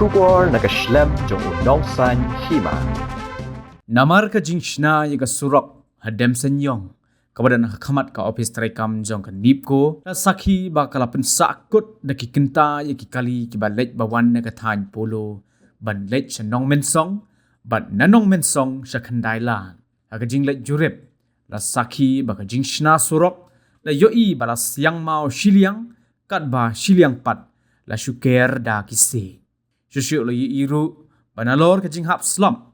Shubor nakaslem jong unongsan hima. Namar ka jingshna yaga surok hadem senyong kepada nak khamat ka office terekam jong ka nipko la sakhi ba kala pensakut daki kenta yaki kali ki balet bawan na ka than polo ban let chanong mensong ban nanong mensong sha khandai la ka jing let jurep la sakhi ba ka jingshna surok la yoi bala siang mau shiliang kat ba shiliang pat la syuker da kise syusyu lo iru banalor ka jing hap slum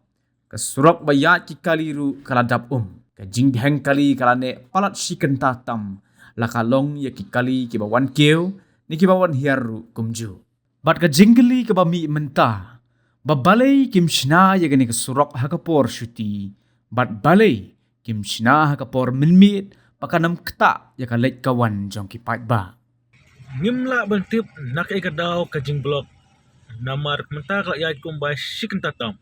ka surok bayat ki kaliru kaladap ka jing dheng kali kalane palat shiken tatam la kalong ya ki kali ki bawan keu ni ki bawan hiaru kumju bat ka jingli ka bami menta babalei kim shna ya gani ka surok hakapor shuti bat balei kim shna hakapor minmit pakanam kta ya ka lek kawan jong ki pait ba ngimla bentip nak e kadau ka jing blok namar menta ka yai kumbai shiken tatam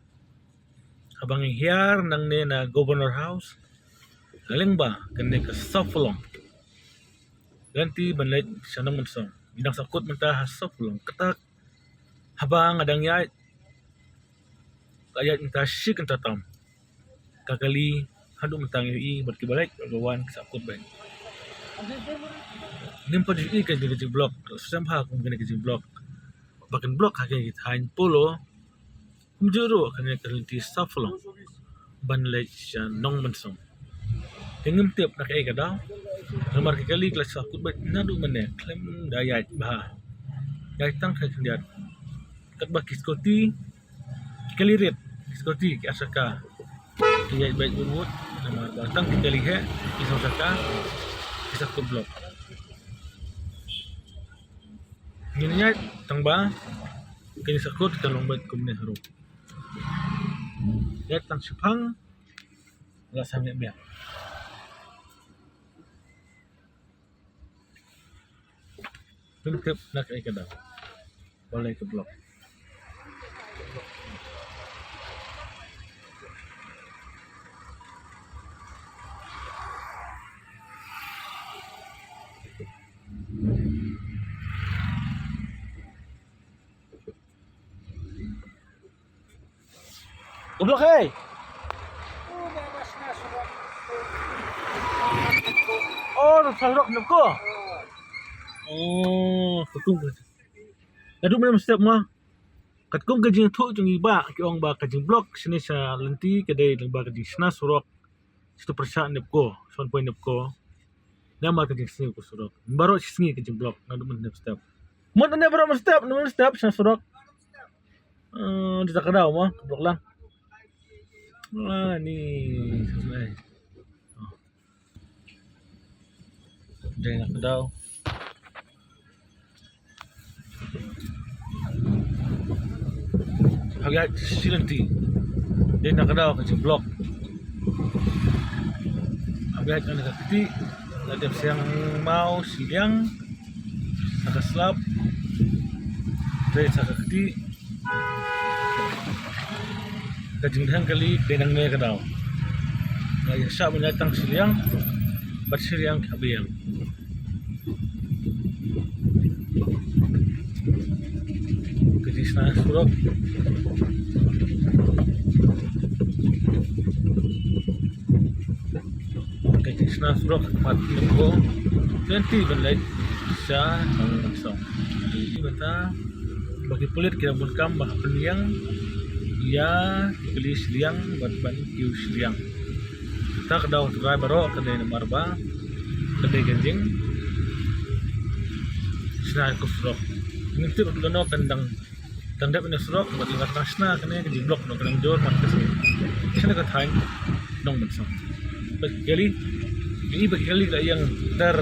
habang hiar nang ne na governor house galing ba kene ka soflong ganti banlet sanang mensong bidang sakut menta soflong ketak habang adang yai ayat menta shiken tatam kakali hadu mentang yui berkibalek gawan sakut ben nimpa jui ka jing blok sampa kum kene ka jing blok bakan blok ha ke hain polo kumjuro kene ka linti soflong banlet sanang mensong Tengem tiap nak ai kada nomor kali kelas sakut bet nadu mene klem dayat bah dai tang ka kendiat kat bakis koti kalirit skoti ki asaka dayat bet bunut nomor datang kali he kisah saka kisah ku blok ngininya tang ba kini sakut kalong bet kumne haru datang sipang la sange biak Tuntip nak ay kada. Walay ke blok. Goblok hey. Oh, sarok nako. Oh, ketung ke. Adu mana step mah. Katkum ke jing thu jing iba ki ong ba ka jing blok sini sa lenti kedai leba ka jing sna surok. Situ persa nepko, son point nepko. Nama ka jing sini ko surok. Baro sini ke jing blok, adu mana step. Mon ane baro step, no step sa surok. Di takadaw mah, blok lang. Ah, ni sesuai. Oh. Jangan nakadaw. Agak silanti dia nak kadaw kasi blok agak kan nakakiti ladap siyang mau siliang nakaslap dahil sa kakiti kajingdahan kali denang na kadaw kaya siya menyatang siliang bat siliang kabiyang kajisna surok kajisna surok mati ko nanti balai siya ang magsong hindi bata bagi pulit kira bulkam bah peniang ia dibeli siliang buat ban kiu siliang kita kedaw tukai baro kedai nomor ba kedai ganjing sina ko surok nginti udah kandang tandap ni surok buat ingat nasna kene ke blok no kadang jor mat kasi sana ka thain dong mensong bagi kali ini bagi kali yang ter